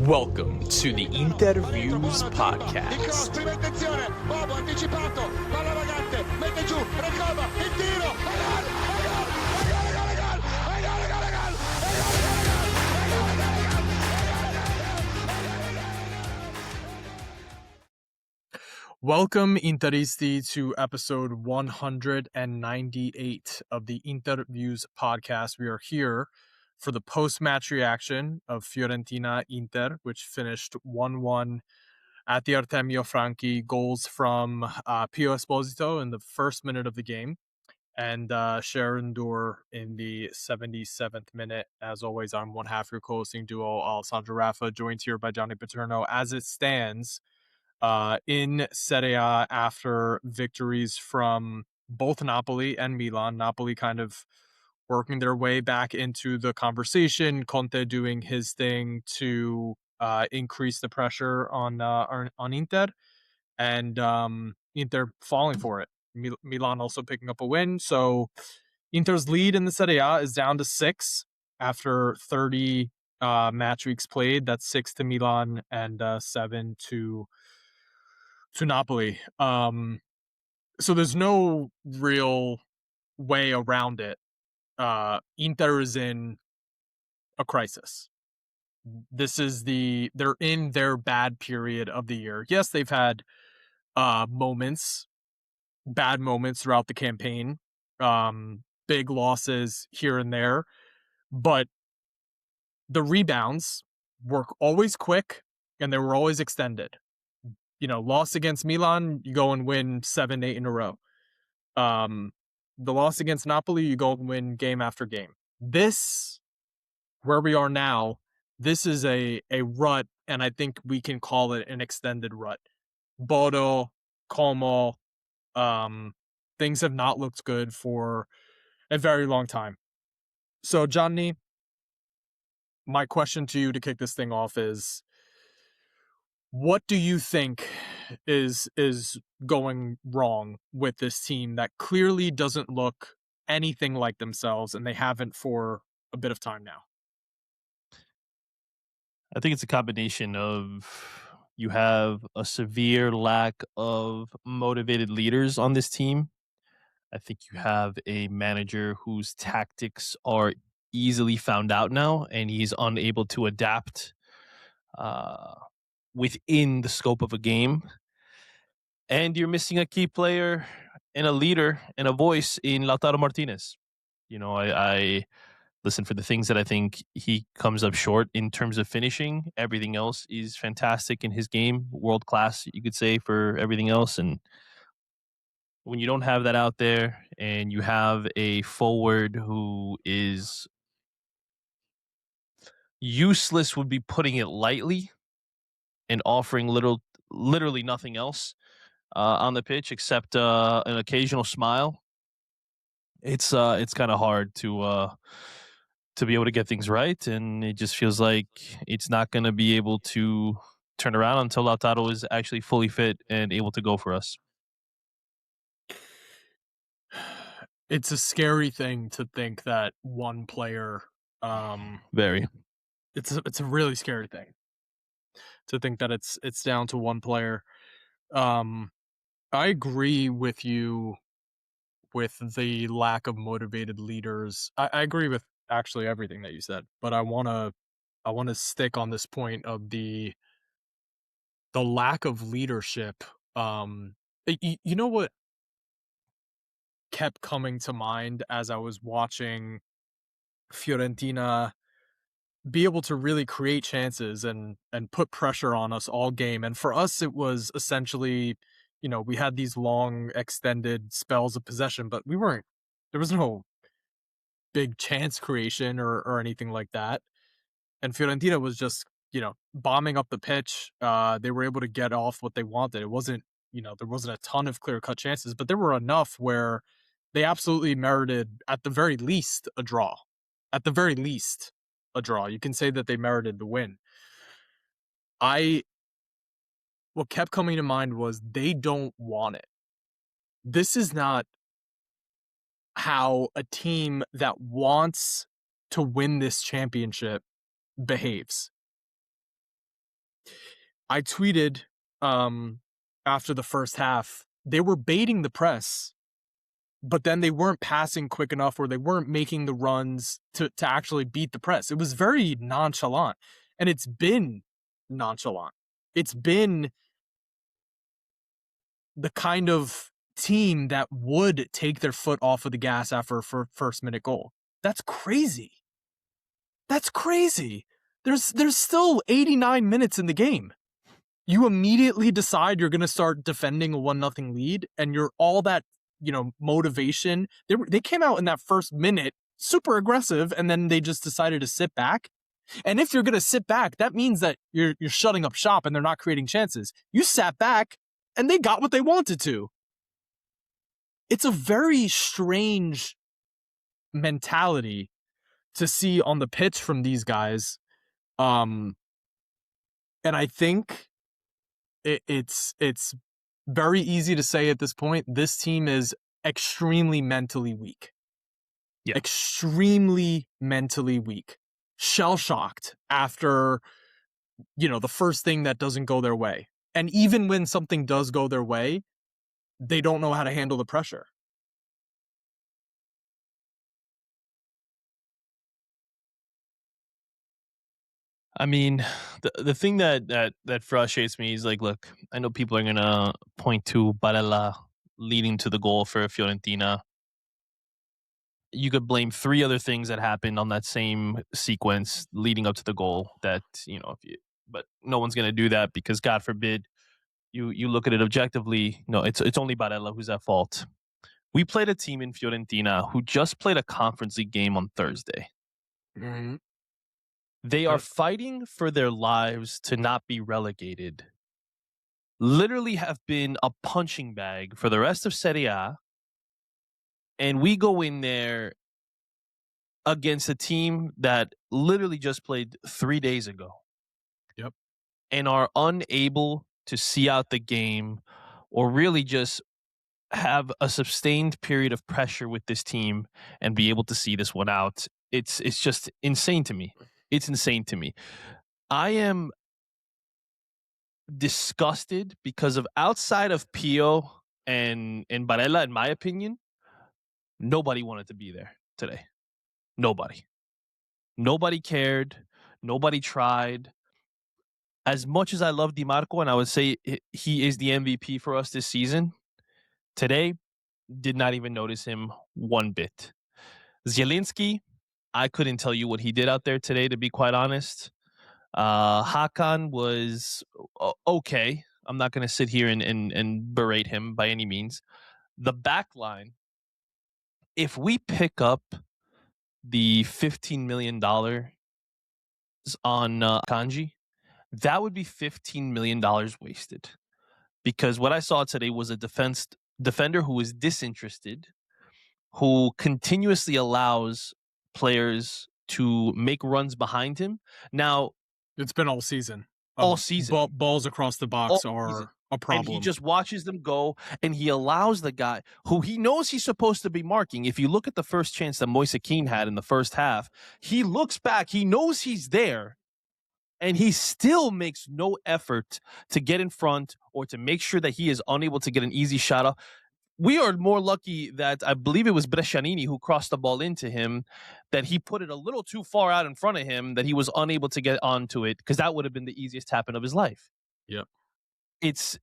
Welcome to the Interviews Podcast. Prima intenzione, Bobo anticipato, palla vagante, mette giù, recoba, il tiro, Welcome, Interisti, to episode 198 of the Interviews Podcast. We are here for the post-match reaction of Fiorentina-Inter, which finished 1-1 at the Artemio Franchi. Goals from Pio Esposito in the first minute of the game and Sharon Dur in the 77th minute. As always, I'm one half your co-hosting duo, Alessandro Raffa, joined here by Gianni Paterno. As it stands, in Serie A after victories from both Napoli and Milan. Napoli kind of working their way back into the conversation. Conte doing his thing to increase the pressure on Inter, and Inter falling for it. Milan also picking up a win. So Inter's lead in the Serie A is down to 6 after 30 match weeks played. That's 6 to Milan and 7 to Napoli. So there's no real way around it. Inter is in a crisis. They're in their bad period of the year. Yes, they've had bad moments throughout the campaign, big losses here and there, but the rebounds were always quick and they were always extended. Loss against Milan, you go and win 7-8 in a row. The loss against Napoli, you go and win game after game. This, where we are now, this is a rut, and I think we can call it an extended rut. Bodo, Como, things have not looked good for a very long time. So, Gianni, my question to you to kick this thing off is, what do you think is going wrong with this team that clearly doesn't look anything like themselves, and they haven't for a bit of time now? I think it's a combination of you have a severe lack of motivated leaders on this team. I think you have a manager whose tactics are easily found out now, and he's unable to adapt within the scope of a game. And you're missing a key player and a leader and a voice in Lautaro Martinez. I listen, for the things that I think he comes up short in terms of finishing, everything else is fantastic in his game, world class, you could say, for everything else. And when you don't have that out there and you have a forward who is useless, would be putting it lightly, and offering literally nothing else on the pitch except an occasional smile, it's kind of hard to be able to get things right, and it just feels like it's not going to be able to turn around until Lautaro is actually fully fit and able to go for us. It's a scary thing to think that one player. Very. It's a really scary thing to think that it's down to one player. I agree with you with the lack of motivated leaders. I agree with actually everything that you said, but I want to stick on this point of the lack of leadership. You know what kept coming to mind as I was watching Fiorentina be able to really create chances and put pressure on us all game. And for us, it was essentially, we had these long extended spells of possession, but there was no big chance creation or anything like that. And Fiorentina was just, bombing up the pitch. They were able to get off what they wanted. It wasn't, there wasn't a ton of clear cut chances, but there were enough where they absolutely merited, at the very least, a draw. At the very least, a draw. You can say that they merited the win. What kept coming to mind was they don't want it. This is not how a team that wants to win this championship behaves. I tweeted after the first half, they were baiting the press, but then they weren't passing quick enough, or they weren't making the runs to actually beat the press. It was very nonchalant, and it's been nonchalant. It's been the kind of team that would take their foot off of the gas after a first minute goal. That's crazy. That's crazy. There's still 89 minutes in the game. You immediately decide you're going to start defending a 1-0 lead, and you're all that, motivation. They came out in that first minute super aggressive, and then they just decided to sit back. And if you're going to sit back, that means that you're shutting up shop and they're not creating chances. You sat back and they got what they wanted to. It's a very strange mentality to see on the pitch from these guys. And I think it's very easy to say at this point, this team is extremely mentally weak. Yeah. Extremely mentally weak. Shell-shocked after, the first thing that doesn't go their way. And even when something does go their way, they don't know how to handle the pressure. I mean, the thing that frustrates me is, like, look, I know people are gonna point to Barella leading to the goal for Fiorentina. You could blame 3 other things that happened on that same sequence leading up to the goal that, but no one's gonna do that because, God forbid, you look at it objectively. No, it's only Barella who's at fault. We played a team in Fiorentina who just played a Conference League game on Thursday. Mm-hmm. They are fighting for their lives to not be relegated. Literally have been a punching bag for the rest of Serie A. And we go in there against a team that literally just played 3 days ago. Yep. And are unable to see out the game, or really just have a sustained period of pressure with this team and be able to see this one out. It's just insane to me. It's insane to me. I am disgusted because of, outside of Pio and Barella, in my opinion, nobody wanted to be there today. Nobody cared. Nobody tried. As much as I love DiMarco, and I would say he is the MVP for us this season, today did not even notice him one bit. Zielinski, I couldn't tell you what he did out there today, to be quite honest. Hakan was okay. I'm not going to sit here and berate him by any means. The back line, if we pick up the $15 million on Kanji, that would be $15 million wasted. Because what I saw today was a defender who is disinterested, who continuously allows players to make runs behind him. Now, it's been all season. All season. Balls across the box are a problem. And he just watches them go, and he allows the guy who he knows he's supposed to be marking. If you look at the first chance that Moise Kean had in the first half, he looks back, he knows he's there, and he still makes no effort to get in front or to make sure that he is unable to get an easy shot off. We are more lucky that I believe it was Brescianini who crossed the ball into him, that he put it a little too far out in front of him, that he was unable to get onto it, because that would have been the easiest tap-in of his life. Yep. It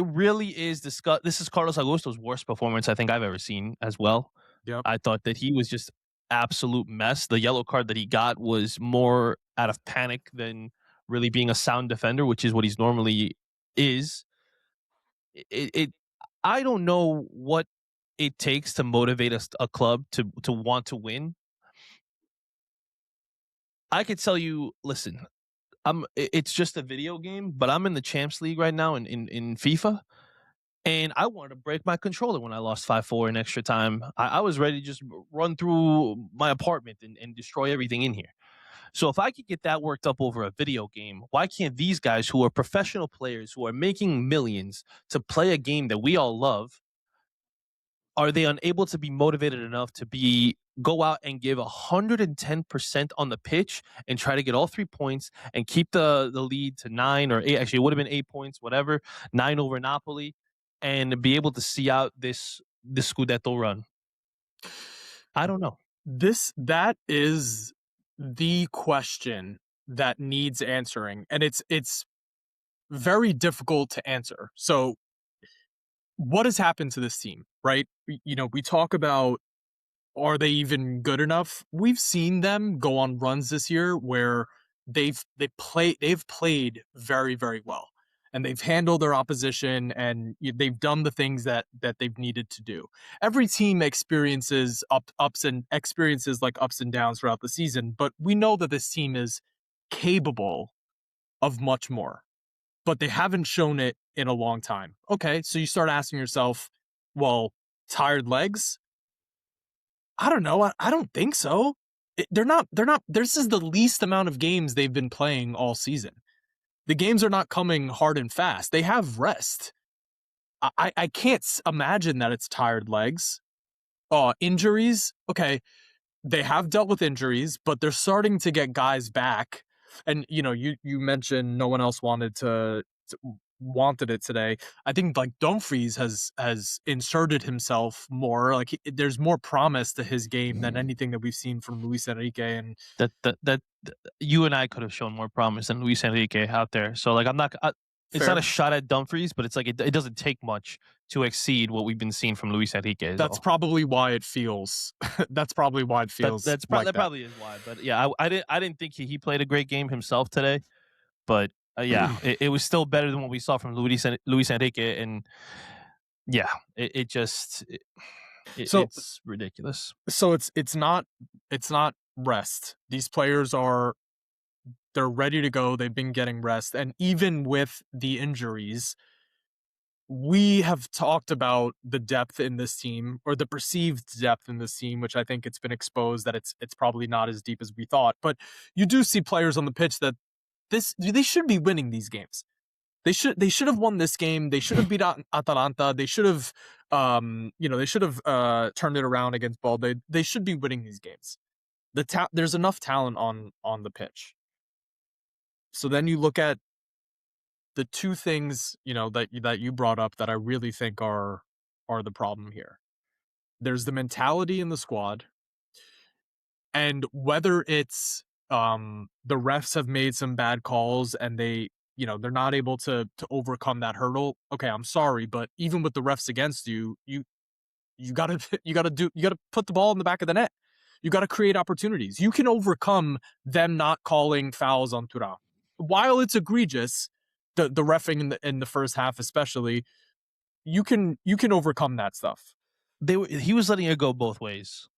really is disgusting. This is Carlos Augusto's worst performance I think I've ever seen as well. Yep. I thought that he was just absolute mess. The yellow card that he got was more out of panic than really being a sound defender, which is what he's normally is. I don't know what it takes to motivate a club to want to win. I could tell you, listen, it's just a video game, but I'm in the Champs League right now in FIFA, and I wanted to break my controller when I lost 5-4 in extra time. I was ready to just run through my apartment and destroy everything in here. So if I could get that worked up over a video game, why can't these guys who are professional players who are making millions to play a game that we all love are they unable to be motivated enough to go out and give 110% on the pitch and try to get all 3 points and keep the lead to 9 or 8? Actually, it would have been 8 points, whatever, 9 over Napoli, and be able to see out this Scudetto run. I don't know. That is the question that needs answering, and it's very difficult to answer. So what has happened to this team, right? We talk about, are they even good enough? We've seen them go on runs this year where they've played very, very well, and they've handled their opposition, and they've done the things that they've needed to do. Every team experiences ups and downs throughout the season, but we know that this team is capable of much more, but they haven't shown it in a long time. Okay, so you start asking yourself, well, tired legs? I don't know. I don't think so. They're not. This is the least amount of games they've been playing all season. The games are not coming hard and fast. They have rest. I can't imagine that it's tired legs. Injuries. Okay, they have dealt with injuries, but they're starting to get guys back. And you mentioned no one else wanted it today. I think like Dumfries has inserted himself more. Like there's more promise to his game than anything that we've seen from Luis Enrique. And that you and I could have shown more promise than Luis Enrique out there. So like it's Fair. not a shot at Dumfries, but it's like it doesn't take much to exceed what we've been seeing from Luis Enrique. That's probably why it feels. That's probably why it feels. That probably is why. But yeah, I didn't think he played a great game himself today. But yeah, it was still better than what we saw from Luis Enrique, and yeah, it's ridiculous. So it's not rest. These players they're ready to go. They've been getting rest, and even with the injuries, we have talked about the depth in this team, or the perceived depth in this team, which I think it's been exposed that it's probably not as deep as we thought. But you do see players on the pitch that they should be winning these games. They should have won this game. They should have beat Atalanta. They should have turned it around against Balde. They should be winning these games. There's enough talent on the pitch. So then you look at the two things, that you brought up that I really think are the problem here. There's the mentality in the squad, and whether it's the refs have made some bad calls and they're not able to overcome that hurdle. Okay, I'm sorry, but even with the refs against you, you gotta put the ball in the back of the net. You gotta create opportunities. You can overcome them not calling fouls on Thuram. While it's egregious, the reffing in the first half especially, you can overcome that stuff. He was letting it go both ways.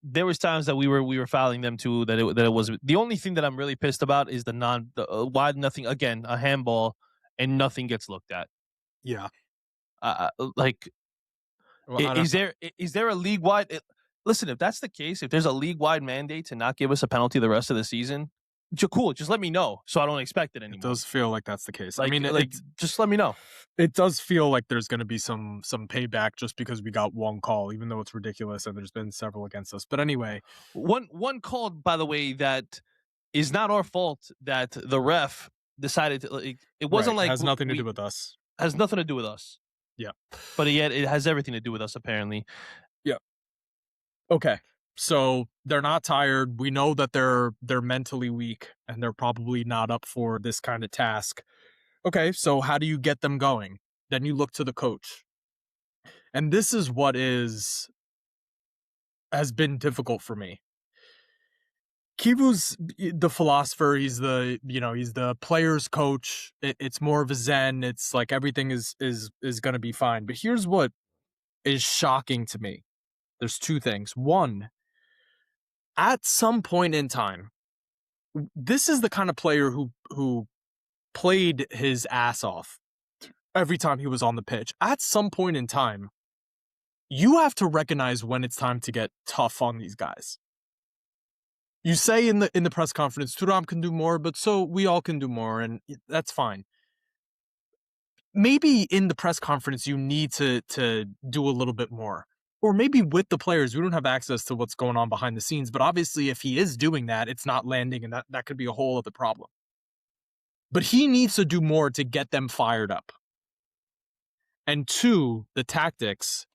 There was times that we were fouling them too. That it was the only thing that I'm really pissed about is the why nothing, again, a handball and nothing gets looked at. Yeah. Is there a league wide? Listen, if that's the case, if there's a league wide mandate to not give us a penalty the rest of the season, cool. Just let me know so I don't expect it anymore. It does feel like that's the case. I mean, just let me know. It does feel like there's going to be some payback just because we got one call, even though it's ridiculous and there's been several against us. But anyway, one call, by the way, that is not our fault, that the ref decided to. It wasn't like it has nothing to do with us. Has nothing to do with us. Yeah, but yet it has everything to do with us, apparently. Yeah. Okay. So they're not tired. We know that they're mentally weak and they're probably not up for this kind of task. Okay, so how do you get them going? Then you look to the coach. And this is what has been difficult for me. Kivu's the philosopher. He's the player's coach. It's more of a zen. It's like everything is going to be fine. But here's what is shocking to me. There's two things. One, at some point in time, this is the kind of player who played his ass off every time he was on the pitch. At some point in time, you have to recognize when it's time to get tough on these guys. You say in the press conference, Thuram can do more, but so we all can do more, and that's fine. maybe in the press conference you need to do a little bit more. Or maybe with the players, we don't have access to what's going on behind the scenes. But obviously, if he is doing that, it's not landing, and that could be a whole other problem. But he needs to do more to get them fired up. And two, the tactics.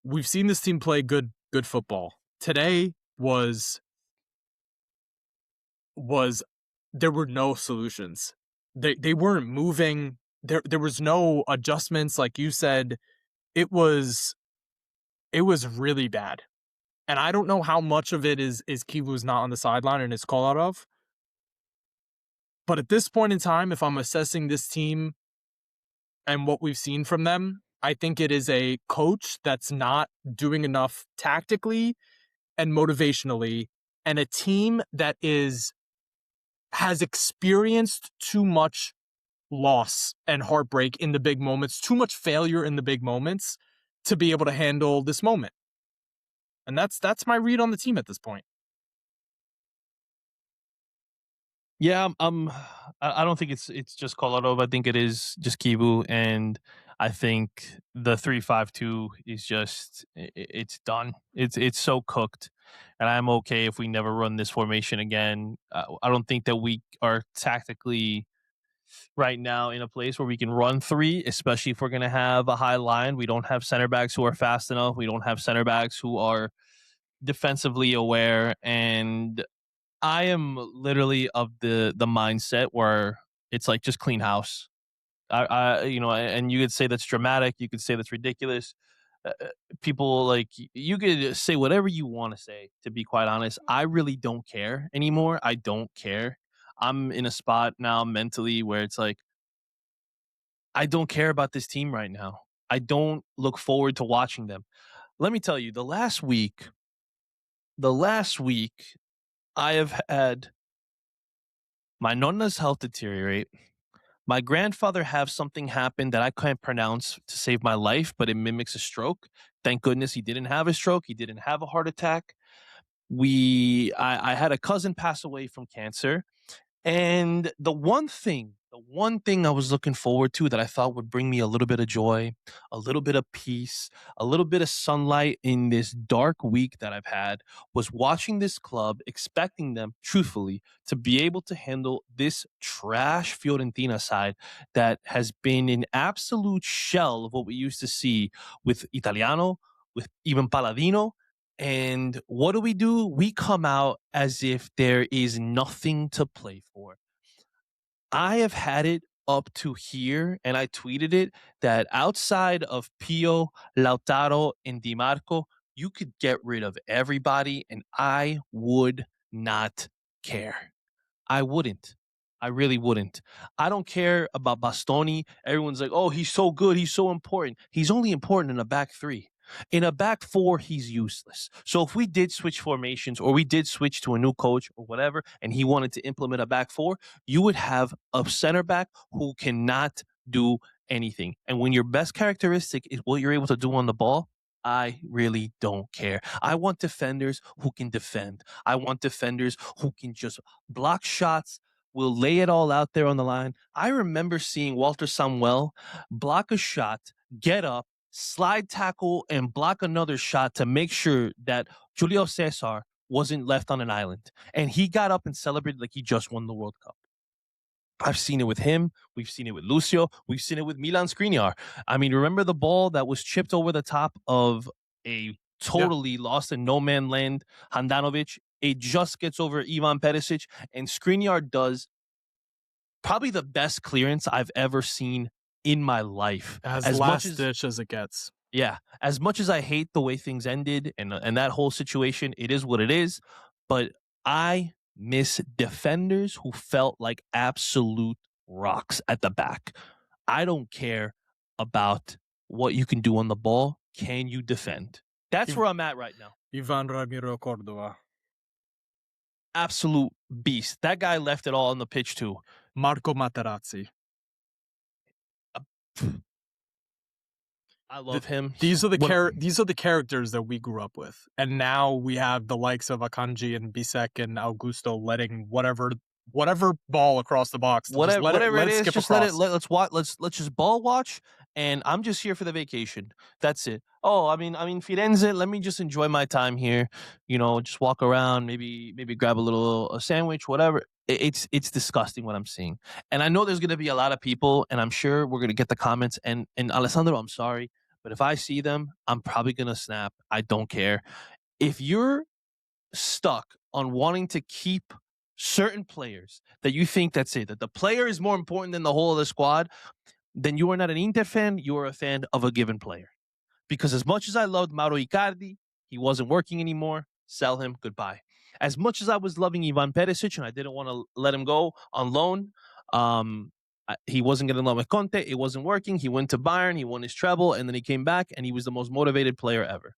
We've seen this team play good football. Today was there were no solutions. They weren't moving. There was no adjustments, like you said. It was really bad. And I don't know how much of it is Kivu's not on the sideline and is Kolarov. But at this point in time, if I'm assessing this team and what we've seen from them, I think it is a coach that's not doing enough tactically and motivationally, and a team that has experienced too much loss and heartbreak in the big moments, too much failure in the big moments to be able to handle this moment. And that's my read on the team at this point. Yeah, I don't think it's just Kolarov. I think it is just Kivu, and I think the 3-5-2 is just it's done. It's so cooked, and I'm okay if we never run this formation again. I don't think that we are tactically right now in a place where we can run three, especially if we're going to have a high line. We don't have center backs who are fast enough. We don't have center backs who are defensively aware, and I am literally of the mindset where it's like just clean house. And you could say that's dramatic. You could say that's ridiculous. People like you could say whatever you want to say. To be quite honest, I really don't care anymore. I don't care. I'm in a spot now mentally where it's like I don't care about this team right now. I don't look forward to watching them. Let me tell you, the last week, I have had my nonna's health deteriorate. My grandfather have something happen that I can't pronounce to save my life, but it mimics a stroke. Thank goodness he didn't have a stroke. He didn't have a heart attack. I had a cousin pass away from cancer. And the one thing I was looking forward to that I thought would bring me a little bit of joy, a little bit of peace, a little bit of sunlight in this dark week that I've had was watching this club, expecting them, truthfully, to be able to handle this trash Fiorentina side that has been an absolute shell of what we used to see with Italiano, with even Palladino. And what do? We come out as if there is nothing to play for. I have had it up to here, and I tweeted it, that outside of Pio, Lautaro, and Di Marco, you could get rid of everybody, and I would not care. I wouldn't. I really wouldn't. I don't care about Bastoni. Everyone's like, oh, he's so good. He's so important. He's only important in a back three. In a back four, he's useless. So if we did switch formations or we did switch to a new coach or whatever, and he wanted to implement a back four, you would have a center back who cannot do anything. And when your best characteristic is what you're able to do on the ball, I really don't care. I want defenders who can defend. I want defenders who can just block shots, will lay it all out there on the line. I remember seeing Walter Samuel block a shot, get up, slide tackle, and block another shot to make sure that Julio Cesar wasn't left on an island. And he got up and celebrated like he just won the World Cup. I've seen it with him. We've seen it with Lucio. We've seen it with Milan Skriniar. I mean, remember the ball that was chipped over the top of a totally lost in no man land Handanovic? It just gets over Ivan Perisic, and Skriniar does probably the best clearance I've ever seen in my life. As last ditch as it gets. Yeah. As much as I hate the way things ended and that whole situation, it is what it is. But I miss defenders who felt like absolute rocks at the back. I don't care about what you can do on the ball. Can you defend? That's where I'm at right now. Ivan Ramiro Cordova. Absolute beast. That guy left it all on the pitch too. Marco Materazzi. I love him. These are the characters that we grew up with, and now we have the likes of Akanji and Bisek and Augusto letting whatever whatever ball across the box, to just Whatever let it it is, skip just across. let's watch. Let's just ball watch, and I'm just here for the vacation. That's it. Oh, I mean Firenze. Let me just enjoy my time here. Just walk around, maybe grab a sandwich, whatever. It's disgusting what I'm seeing, and I know there's gonna be a lot of people, and I'm sure we're gonna get the comments. And Alessandro, I'm sorry, but if I see them, I'm probably gonna snap. I don't care if you're stuck on wanting to keep certain players that you think that's it, that the player is more important than the whole of the squad, then you are not an Inter fan. You are a fan of a given player. Because as much as I loved Mauro Icardi, he wasn't working anymore. Sell him. Goodbye. As much as I was loving Ivan Perisic and I didn't want to let him go on loan, he wasn't getting along with Conte. It wasn't working. He went to Bayern. He won his treble, and then he came back, and he was the most motivated player ever.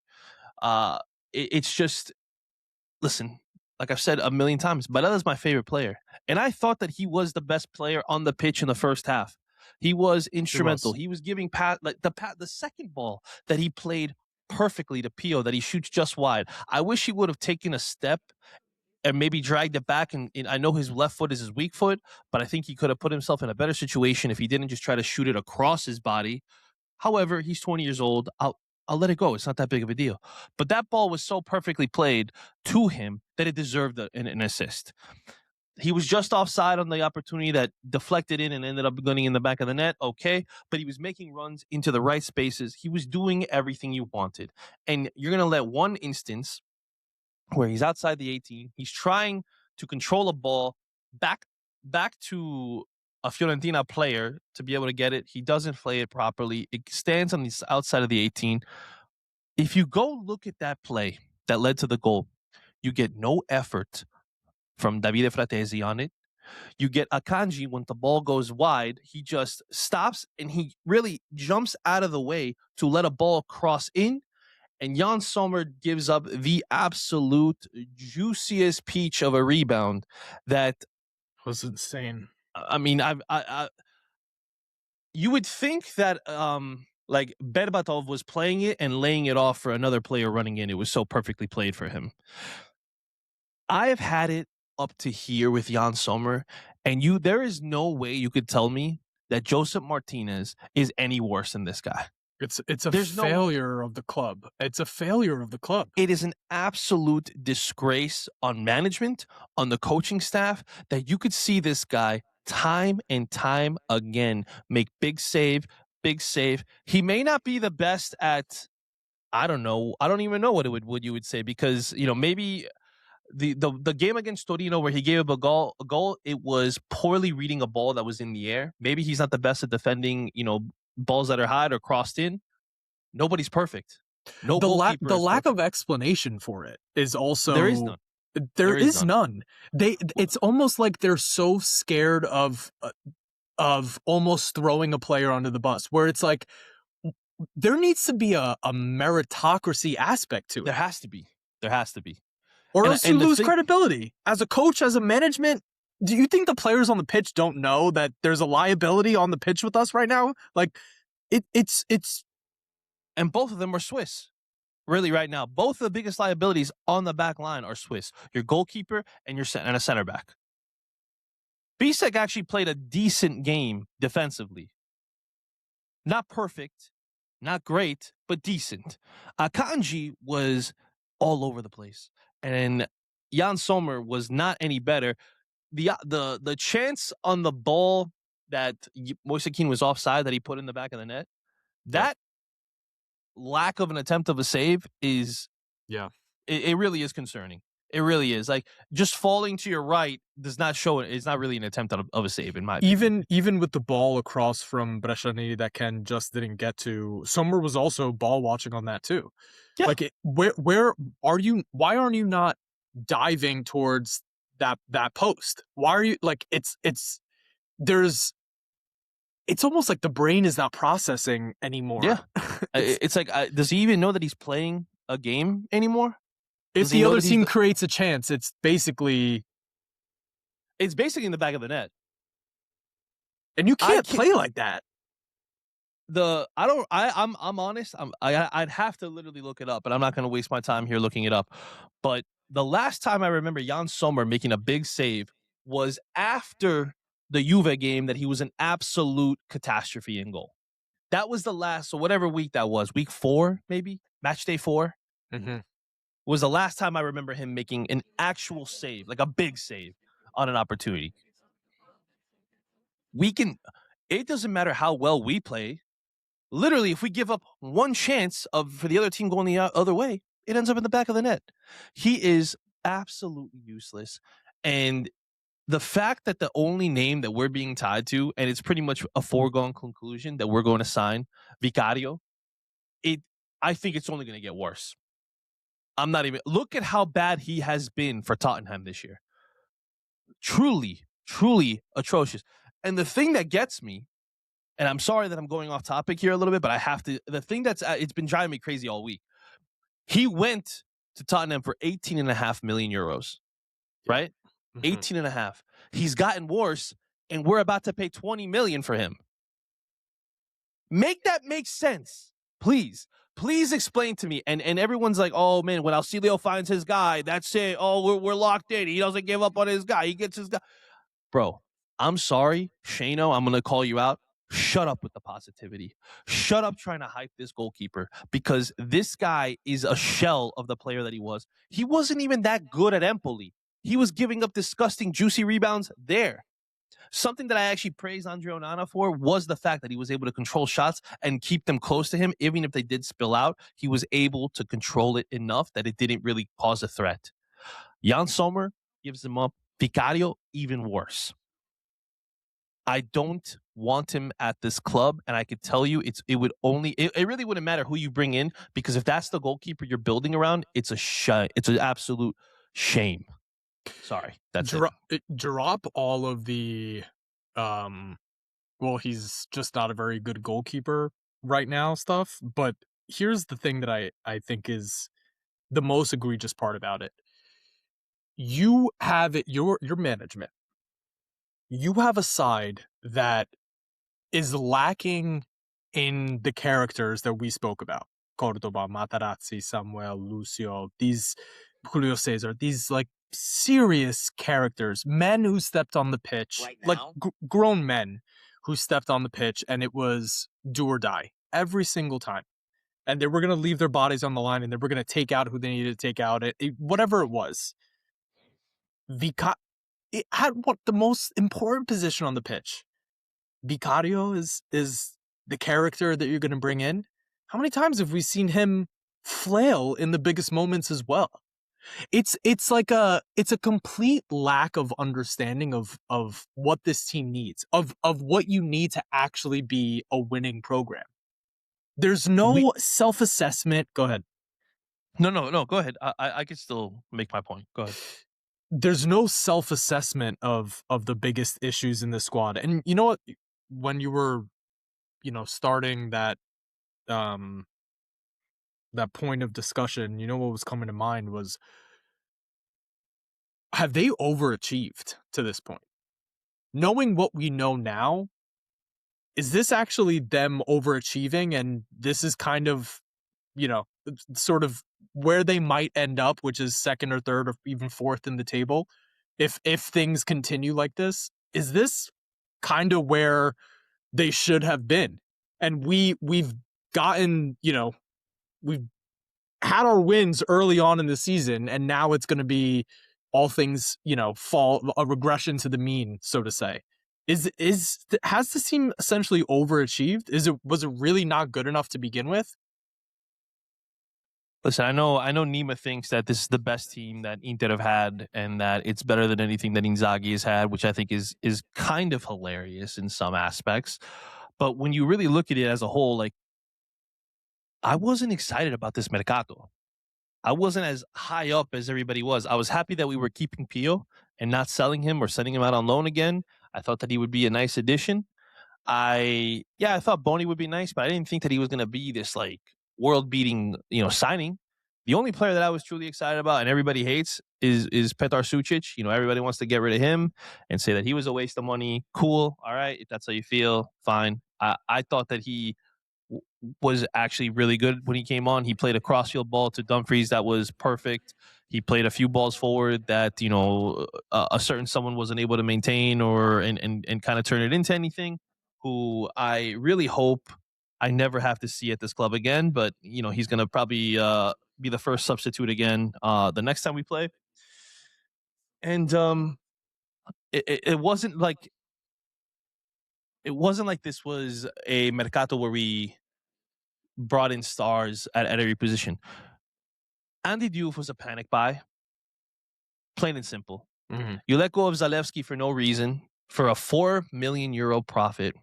It's just, listen, like I've said a million times, Barella's my favorite player. And I thought that he was the best player on the pitch in the first half. He was instrumental. He was giving the second ball that he played perfectly to Pio that he shoots just wide. I wish he would have taken a step and maybe dragged it back. And I know his left foot is his weak foot, but I think he could have put himself in a better situation if he didn't just try to shoot it across his body. However, he's 20 years old. I'll let it go. It's not that big of a deal. But that ball was so perfectly played to him that it deserved an assist. He was just offside on the opportunity that deflected in and ended up going in the back of the net. Okay. But he was making runs into the right spaces. He was doing everything you wanted. And you're going to let one instance where he's outside the 18. He's trying to control a ball back to a Fiorentina player to be able to get it. He doesn't play it properly. It stands on the outside of the 18. If you go look at that play that led to the goal, you get no effort from Davide Fratesi on it. You get Akanji when the ball goes wide. He just stops and he really jumps out of the way to let a ball cross in. And Jan Sommer gives up the absolute juiciest peach of a rebound that was insane. I mean, you would think that like Berbatov was playing it and laying it off for another player running in. It was so perfectly played for him. I have had it up to here with Jan Sommer, and there is no way you could tell me that Josep Martinez is any worse than this guy. It's a failure of the club. It's a failure of the club. It is an absolute disgrace on management, on the coaching staff, that you could see this guy time and time again make big save. He may not be the best at, I don't know. I don't even know what you would say, because maybe the game against Torino where he gave up a goal, it was poorly reading a ball that was in the air. Maybe he's not the best at defending, balls that are high or crossed in. Nobody's perfect. No goalkeeper. The lack of explanation for it is also, there is none. There is none. It's almost like they're so scared of almost throwing a player under the bus, where it's like there needs to be a meritocracy aspect to it. There has to be. Or else you lose credibility as a coach, as a management. Do you think the players on the pitch don't know that there's a liability on the pitch with us right now? Like it's and both of them are Swiss. Really, right now, both of the biggest liabilities on the back line are Swiss. Your goalkeeper and a center back. Bisek actually played a decent game defensively. Not perfect, not great, but decent. Akanji was all over the place, and Jan Sommer was not any better. The chance on the ball that Moise Kean was offside that he put in the back of the net, that lack of an attempt of a save is, it really is concerning. It really is. Like, just falling to your right does not show it. It's not really an attempt of a save, in my opinion. Even with the ball across from Bresciani that Ken just didn't get to, Sommer was also ball watching on that too. Yeah. Like, where are you? Why aren't you not diving towards that post? Why are you, like, it's almost like the brain is not processing anymore. Yeah. It's like, does he even know that he's playing a game anymore? If the other team creates a chance, it's basically in the back of the net. And you can't play like that. I'm honest. I'd have to literally look it up, but I'm not going to waste my time here looking it up. But the last time I remember Jan Sommer making a big save was after the Juve game that he was an absolute catastrophe in goal. That was the last, so whatever week that was, week 4, maybe? Match day 4? Mm-hmm. Was the last time I remember him making an actual save, like a big save on an opportunity. It doesn't matter how well we play. Literally, if we give up one chance for the other team going the other way, it ends up in the back of the net. He is absolutely useless. And the fact that the only name that we're being tied to, and it's pretty much a foregone conclusion that we're going to sign Vicario, I think it's only going to get worse. I'm not even. Look at how bad he has been for Tottenham this year. Truly, truly atrocious. And the thing that gets me, and I'm sorry that I'm going off topic here a little bit, but I have to. The thing it's been driving me crazy all week. He went to Tottenham for 18.5 million euros, right? Mm-hmm. 18.5. He's gotten worse, and we're about to pay 20 million for him. Make that make sense, please. Please explain to me. And everyone's like, oh man, when Auxilio finds his guy, that's it. Oh, we're locked in. He doesn't give up on his guy. He gets his guy. Bro, I'm sorry, Shano. I'm gonna call you out. Shut up with the positivity. Shut up trying to hype this goalkeeper, because this guy is a shell of the player that he was. He wasn't even that good at Empoli. He was giving up disgusting, juicy rebounds there. Something that I actually praised Andre Onana for was the fact that he was able to control shots and keep them close to him. Even if they did spill out, he was able to control it enough that it didn't really cause a threat. Jan Sommer gives him up. Vicario, even worse. I don't want him at this club, and I could tell you it really wouldn't matter who you bring in, because if that's the goalkeeper you're building around, it's an absolute shame. Sorry, that's it. Drop all of the, well, he's just not a very good goalkeeper right now stuff. But here's the thing that I think is the most egregious part about it. You have it, your management. You have a side that is lacking in the characters that we spoke about. Cordoba, Matarazzi, Samuel, Lucio, Julio Cesar, these like serious characters, men who stepped on the pitch, right now, like grown men who stepped on the pitch, and it was do or die every single time. And they were going to leave their bodies on the line, and they were going to take out who they needed to take out, whatever it was. It had the most important position on the pitch. Vicario is the character that you're going to bring in. How many times have we seen him flail in the biggest moments as well? It's a complete lack of understanding of what this team needs, of what you need to actually be a winning program. There's no self-assessment. Go ahead. No. Go ahead. I can still make my point. Go ahead. There's no self-assessment of the biggest issues in the squad. And you know what? When you were, starting that point of discussion, what was coming to mind was, have they overachieved to this point? Knowing what we know now, is this actually them overachieving, and this is kind of, sort of where they might end up, which is second or third or even fourth in the table, if things continue like this? Is this kind of where they should have been? And we've gotten, we've had our wins early on in the season, and now it's going to be all things, fall a regression to the mean, so to say. Has the team essentially overachieved? Was it really not good enough to begin with? Listen, I know Nima thinks that this is the best team that Inter have had, and that it's better than anything that Inzaghi has had, which I think is kind of hilarious in some aspects. But when you really look at it as a whole, like, I wasn't excited about this Mercato. I wasn't as high up as everybody was. I was happy that we were keeping Pio and not selling him or sending him out on loan again. I thought that he would be a nice addition. I thought Boni would be nice, but I didn't think that he was going to be this like world-beating, signing. The only player that I was truly excited about and everybody hates is Petar Sucic. Everybody wants to get rid of him and say that he was a waste of money. Cool. All right. If that's how you feel, fine. I thought that he was actually really good when he came on. He played a crossfield ball to Dumfries that was perfect. He played a few balls forward that a certain someone wasn't able to maintain and kind of turn it into anything. Who I really hope I never have to see at this club again. But he's going to probably be the first substitute again the next time we play. And it wasn't like this was a mercato where we brought in stars at every position. Andy Diouf was a panic buy, plain and simple. Mm-hmm. You let go of Zalewski for no reason for a €4 million profit.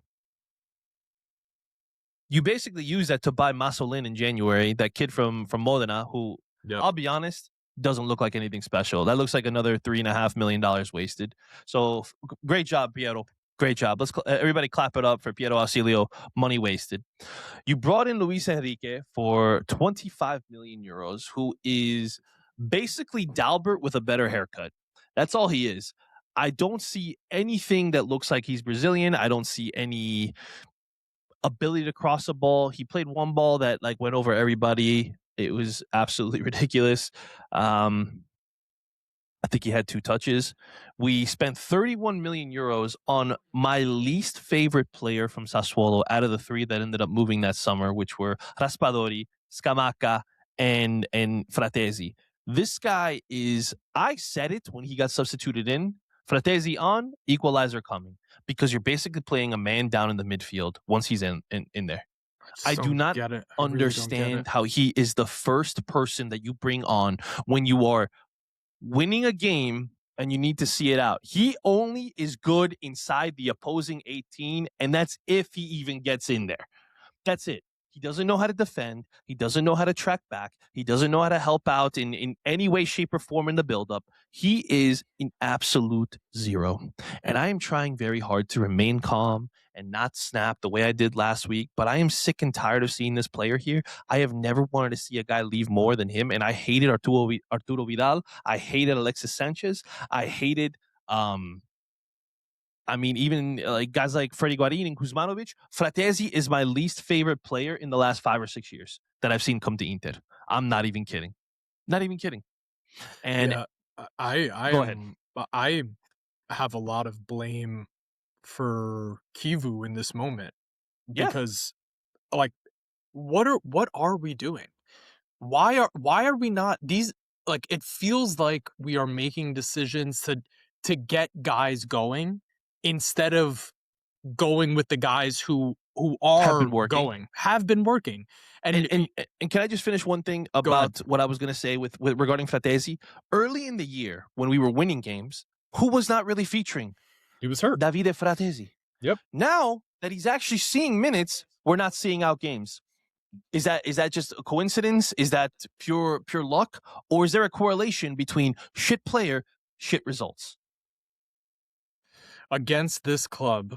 You basically use that to buy Masolin in January, that kid from Modena, who, I'll be honest, doesn't look like anything special. That looks like another $3.5 million wasted. So great job, Piero. Great job. Let's everybody clap it up for Piero Ausilio. Money wasted. You brought in Luis Enrique for €25 million, who is basically Dalbert with a better haircut. That's all he is. I don't see anything that looks like he's Brazilian. I don't see any ability to cross a ball. He played one ball that went over everybody. It was absolutely ridiculous. I think he had 2 touches. We spent €31 million on my least favorite player from Sassuolo out of the 3 that ended up moving that summer, which were Raspadori, Scamacca, and Fratesi. This guy is, I said it when he got substituted in, Fratesi on, equalizer coming, because you're basically playing a man down in the midfield once he's in there. I do not understand how he is the first person that you bring on when you are winning a game and you need to see it out. He only is good inside the opposing 18, and that's if he even gets in there. That's it. He doesn't know how to defend. He doesn't know how to track back. He doesn't know how to help out in any way, shape, or form in the buildup. He is an absolute zero. And I am trying very hard to remain calm and not snap the way I did last week, but I am sick and tired of seeing this player here. I have never wanted to see a guy leave more than him, and I hated Arturo Vidal. I hated Alexis Sanchez. I hated even guys like Freddy Guarin and Kuzmanovic. Fratesi is my least favorite player in the last 5 or 6 years that I've seen come to Inter. I'm not even kidding. Not even kidding. And go ahead. I have a lot of blame for Kivu in this moment because, what are we doing? Why are we not these? It feels like we are making decisions to get guys going instead of going with the guys who are have been working. And can I just finish one thing about what I was going to say with regarding Fratesi? Early in the year, when we were winning games, who was not really featuring? He was hurt. Davide Fratesi. Yep. Now that he's actually seeing minutes, we're not seeing out games. Is that just a coincidence? Is that pure luck? Or is there a correlation between shit player, shit results? Against this club,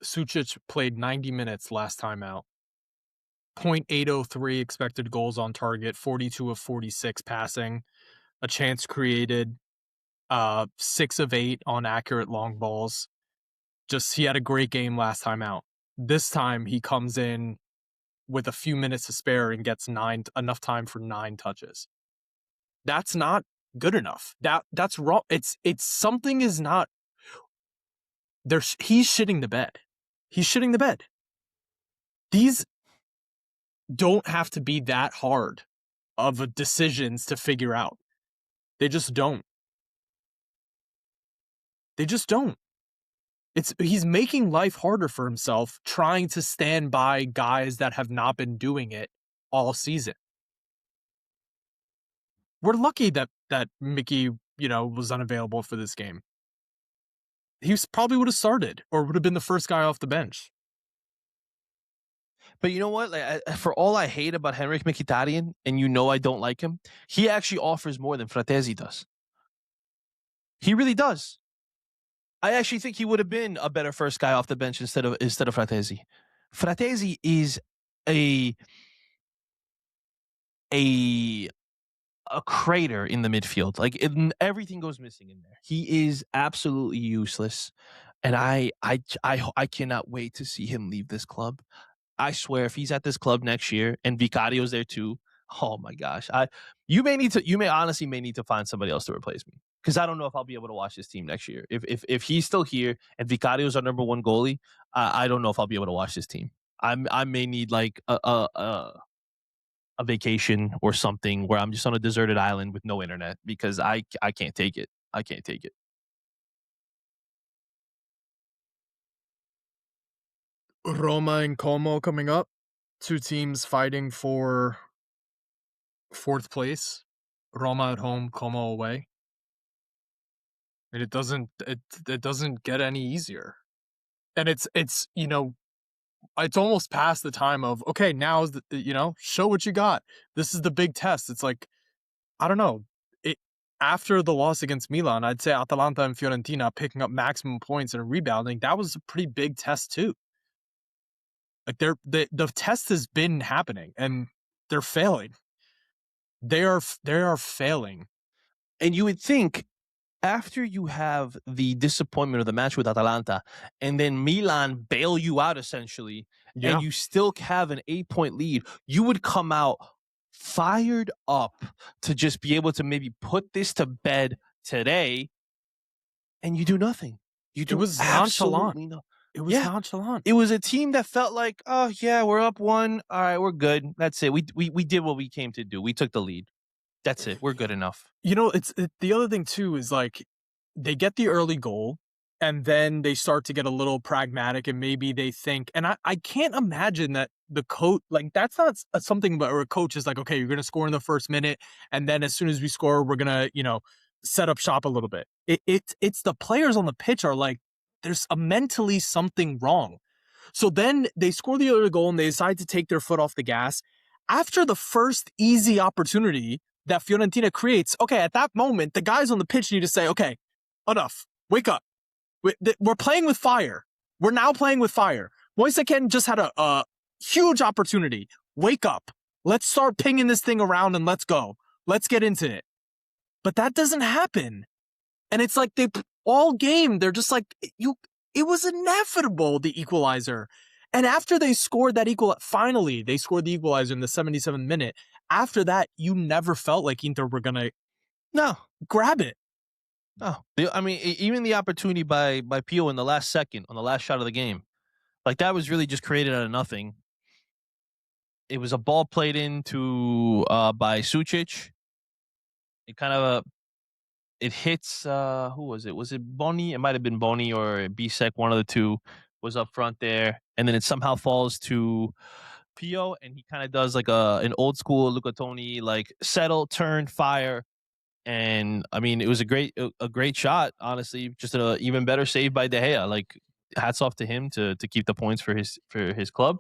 Sucic played 90 minutes last time out. 0.803 expected goals on target, 42 of 46 passing, a chance created, 6 of 8 on accurate long balls. He had a great game last time out. This time he comes in with a few minutes to spare and gets enough time for 9 touches. That's not good enough. That's wrong. It's something is not there. He's shitting the bed. He's shitting the bed. These don't have to be that hard of decisions to figure out. They just don't. They just don't. He's making life harder for himself trying to stand by guys that have not been doing it all season. We're lucky that Mickey, was unavailable for this game. He probably would have started or would have been the first guy off the bench. But you know what? For all I hate about Henrik Mkhitaryan, and I don't like him, he actually offers more than Fratesi does. He really does. I actually think he would have been a better first guy off the bench instead of Fratesi. Fratesi is a crater in the midfield. Everything goes missing in there. He is absolutely useless, and I cannot wait to see him leave this club. I swear, if he's at this club next year and Vicario's there too, oh my gosh, you may honestly need to find somebody else to replace me, because I don't know if I'll be able to watch this team next year. If he's still here and Vicario's our number one goalie, I don't know if I'll be able to watch this team. I may need like a vacation or something where I'm just on a deserted island with no internet, because I can't take it. I can't take it. Roma and Como coming up. Two teams fighting for fourth place. Roma at home, Como away. And it doesn't get any easier. And it's it's almost past the time of, okay, now is show what you got. This is the big test. It's like, I don't know. After the loss against Milan, I'd say Atalanta and Fiorentina picking up maximum points and rebounding, that was a pretty big test too. Like the test has been happening and they're failing. They are failing. And you would think, after you have the disappointment of the match with Atalanta and then Milan bail you out essentially, and you still have an 8-point lead, you would come out fired up to just be able to maybe put this to bed today, and you do nothing. It was nonchalant. It was nonchalant. It was a team that felt like, oh yeah, we're up one. All right, we're good. That's it. We did what we came to do. We took the lead. That's it. We're good enough. The other thing too is like they get the early goal and then they start to get a little pragmatic and maybe they think, and I can't imagine that the coach, like that's not something where a coach is like, okay, you're going to score in the first minute and then as soon as we score, we're going to, set up shop a little bit. It's the players on the pitch are like, there's mentally something wrong. So then they score the other goal and they decide to take their foot off the gas. After the first easy opportunity that Fiorentina creates, okay, at that moment, the guys on the pitch need to say, okay, enough, wake up. We're playing with fire. We're now playing with fire. Moise Kean just had a huge opportunity. Wake up. Let's start pinging this thing around and let's go. Let's get into it. But that doesn't happen. And it's like all game, they're just like, it was inevitable, the equalizer. And after they scored that finally, they scored the equalizer in the 77th minute. After that, you never felt like Inter were going to grab it. No. I mean, even the opportunity by Pio in the last second, on the last shot of the game, like that was really just created out of nothing. It was a ball played into by Sucic. It kind of it hits who was it? Was it Boni? It might have been Boni or Bisek. One of the two was up front there, and then it somehow falls to Pio, and he kind of does like an old school Luca Toni, like settle, turn, fire. And I mean, it was a great shot. Honestly, just an even better save by De Gea. Like, hats off to him to keep the points for his club.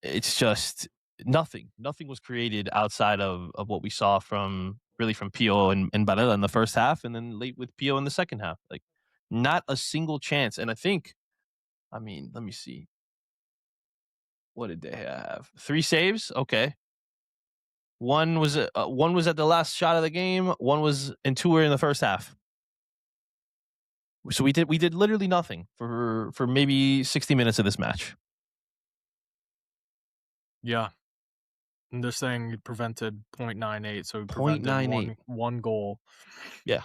It's just nothing. Nothing was created outside of what we saw from Pio and Barella in the first half, and then late with Pio in the second half. Like, not a single chance. And I think, I mean, let me see. What did De Gea have? 3 saves. Okay. One was at the last shot of the game. One was, and 2 were in the first half. So we did literally nothing for maybe 60 minutes of this match. Yeah. And they're saying it prevented 0.98, so it prevented one goal. Yeah.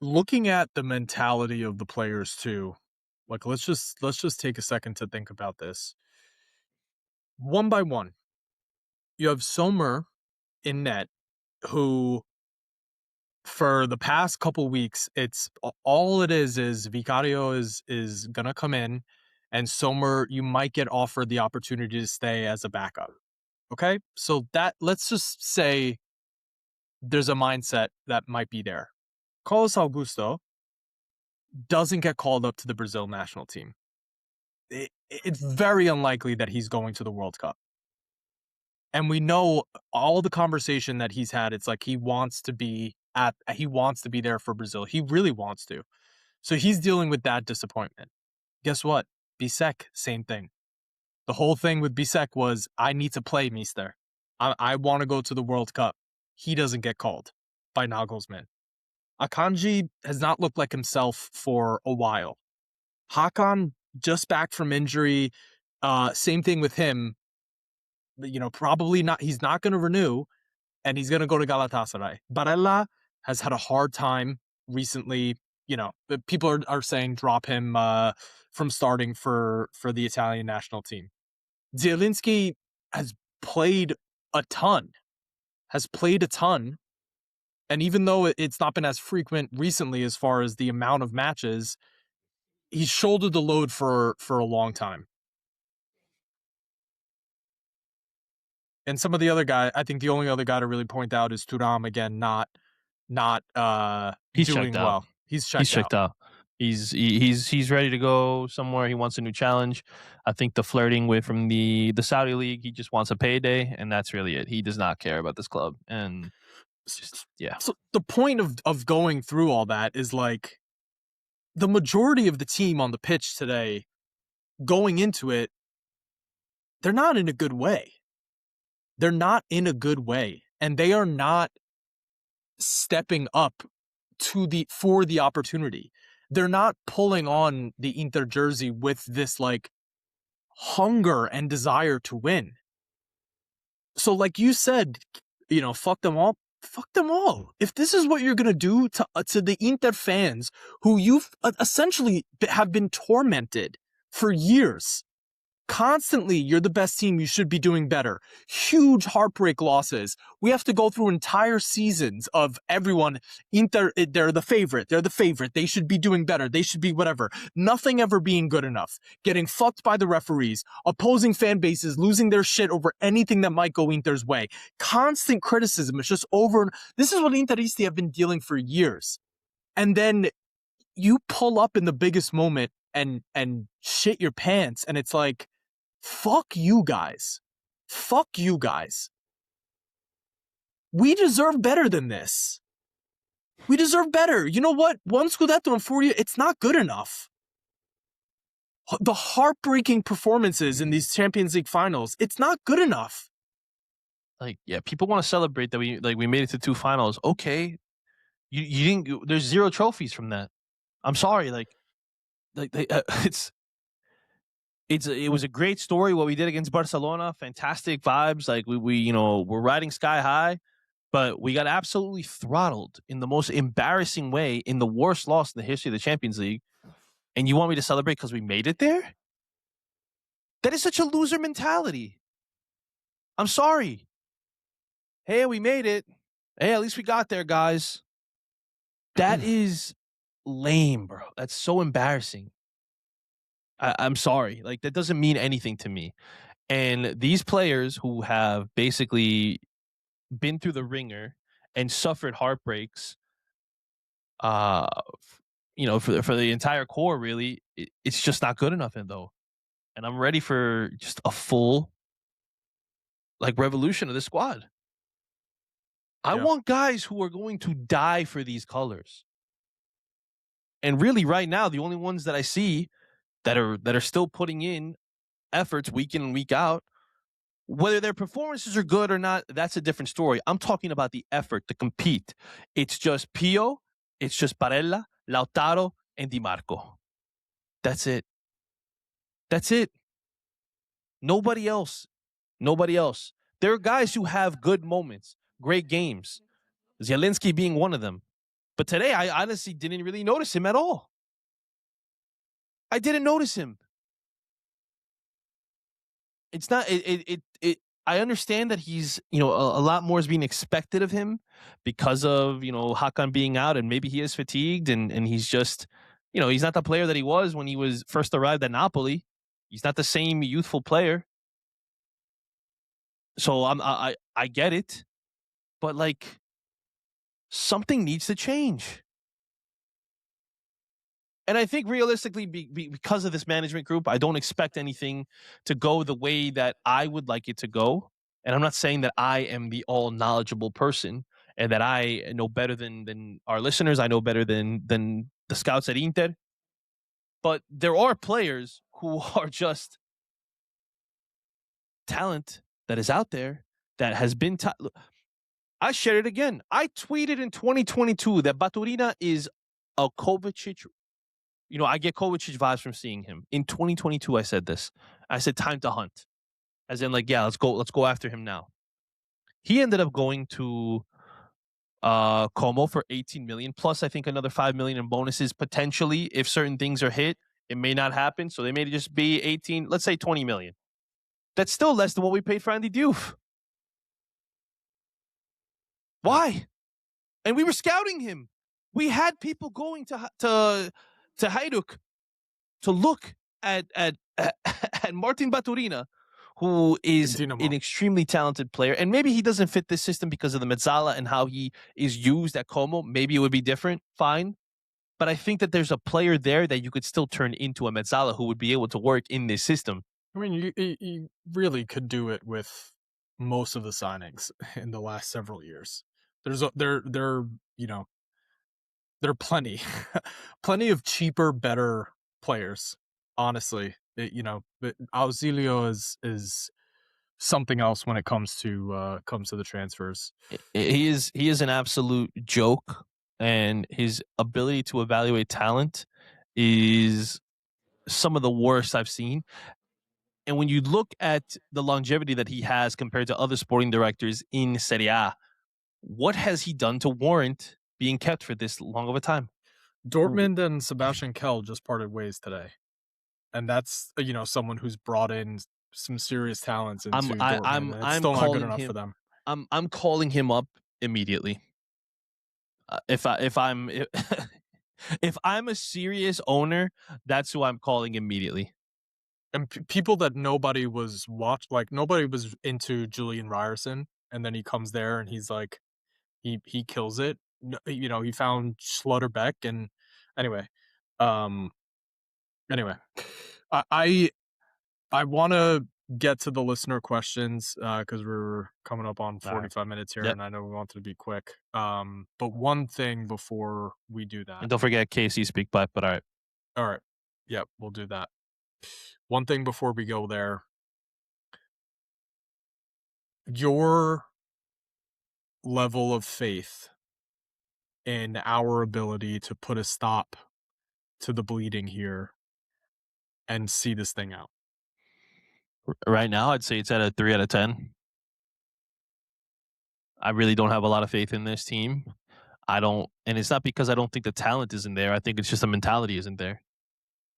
Looking at the mentality of the players too, like let's just take a second to think about this. One by one, you have Sommer in net, who for the past couple weeks, it's all it is Vicario is gonna come in, and Sommer, you might get offered the opportunity to stay as a backup. Okay, so that, let's just say there's a mindset that might be there. Carlos Augusto doesn't get called up to the Brazil national team. It's very unlikely that he's going to the World Cup. And we know all the conversation that he's had, it's like he wants to be there for Brazil. He really wants to. So he's dealing with that disappointment. Guess what? Bisek, same thing. The whole thing with Bisek was, I need to play, mister. I want to go to the World Cup. He doesn't get called by Nagelsmann. Akanji has not looked like himself for a while. Hakan just back from injury. Same thing with him. Probably not. He's not going to renew, and he's going to go to Galatasaray. Barella has had a hard time recently. People are saying drop him from starting for the Italian national team. Zielinski has played a ton, and even though it's not been as frequent recently as far as the amount of matches, he's shouldered the load for a long time. And some of the other guy, I think the only other guy to really point out is Thuram again, not He's doing checked out. well. He's checked out. He's ready to go somewhere. He wants a new challenge. I think the flirting with from the Saudi league, he just wants a payday, and that's really it. He does not care about this club, and just yeah. So the point of going through all that is like the majority of the team on the pitch today, going into it, they're not in a good way. They're not in a good way, and they are not stepping up for the opportunity. They're not pulling on the Inter jersey with this like hunger and desire to win. So like you said, fuck them all. Fuck them all. If this is what you're going to do to the Inter fans who you've essentially have been tormented for years, constantly, you're the best team, you should be doing better. Huge heartbreak losses. We have to go through entire seasons of everyone, Inter, they're the favorite, they should be doing better, they should be whatever. Nothing ever being good enough. Getting fucked by the referees, opposing fan bases, losing their shit over anything that might go Inter's way. Constant criticism. It's just over. This is what Interisti have been dealing for years. And then you pull up in the biggest moment and shit your pants, and it's like, fuck you guys. Fuck you guys. We deserve better than this. We deserve better. You know what? One Scudetto in 4 years, it's not good enough. The heartbreaking performances in these Champions League finals, it's not good enough. Like, yeah, people want to celebrate that we made it to 2 finals. Okay. You didn't, there's 0 trophies from that. I'm sorry. It was a great story what we did against Barcelona. Fantastic vibes. Like we're riding sky high, but we got absolutely throttled in the most embarrassing way in the worst loss in the history of the Champions League. And you want me to celebrate because we made it there? That is such a loser mentality. I'm sorry. Hey, we made it. Hey, at least we got there, guys. That is lame, bro. That's so embarrassing. I'm sorry. Like, that doesn't mean anything to me. And these players who have basically been through the ringer and suffered heartbreaks, for the entire core, really, it's just not good enough, though. And I'm ready for just a full, revolution of the squad. I want guys who are going to die for these colors. And really, right now, the only ones that I see that are still putting in efforts week in and week out, whether their performances are good or not, that's a different story. I'm talking about the effort to compete. It's just Pio, it's just Barella, Lautaro, and Di Marco. That's it. Nobody else. There are guys who have good moments, great games. Zielinski being one of them. But today, I honestly didn't really notice him at all. I didn't notice him. It's not. I understand that he's, a lot more is being expected of him because of, Hakan being out, and maybe he is fatigued, and he's just, he's not the player that he was when he was first arrived at Napoli. He's not the same youthful player. So I get it, but something needs to change. And I think realistically, because of this management group, I don't expect anything to go the way that I would like it to go. And I'm not saying that I am the all knowledgeable person and that I know better than our listeners. I know better than the scouts at Inter. But there are players who are just talent that is out there that has been. I shared it again. I tweeted in 2022 that Baturina is a Kovacic I get Kovacic vibes from seeing him. In 2022, I said this. I said time to hunt. As in, like, yeah, let's go after him now. He ended up going to Como for 18 million plus I think another 5 million in bonuses potentially if certain things are hit. It may not happen, so they may just be 18, let's say 20 million. That's still less than what we paid for Andy Diouf. Why? And we were scouting him. We had people going to Hajduk to look at Martin Baturina, who is Dinamo. an extremely talented player. And maybe he doesn't fit this system because of the mezzala and how he is used at Como. Maybe it would be different. Fine. But I think that there's a player there that you could still turn into a mezzala who would be able to work in this system. I mean, you really could do it with most of the signings in the last several years. There are plenty, plenty of cheaper, better players. Honestly, but Auxilio is something else when it comes to the transfers. He is an absolute joke, and his ability to evaluate talent is some of the worst I've seen. And when you look at the longevity that he has compared to other sporting directors in Serie A, what has he done to warrant being kept for this long of a time? Dortmund and Sebastian Kell just parted ways today, and that's someone who's brought in some serious talents into Dortmund. And it's still not good enough for them. I'm calling him up immediately. If I'm if I'm a serious owner, that's who I'm calling immediately. And people that nobody was nobody was into Julian Ryerson, and then he comes there and he's like, he kills it. He found Schlotterbeck, and anyway, I want to get to the listener questions because we're coming up on 45 minutes here, and I know we wanted to be quick. But one thing before we do that, and don't forget KC speak pipe. But all right, yep, we'll do that. One thing before we go there, your level of faith in our ability to put a stop to the bleeding here and see this thing out. Right now, I'd say it's at a 3 out of 10. I really don't have a lot of faith in this team. And it's not because I don't think the talent isn't there. I think it's just the mentality isn't there.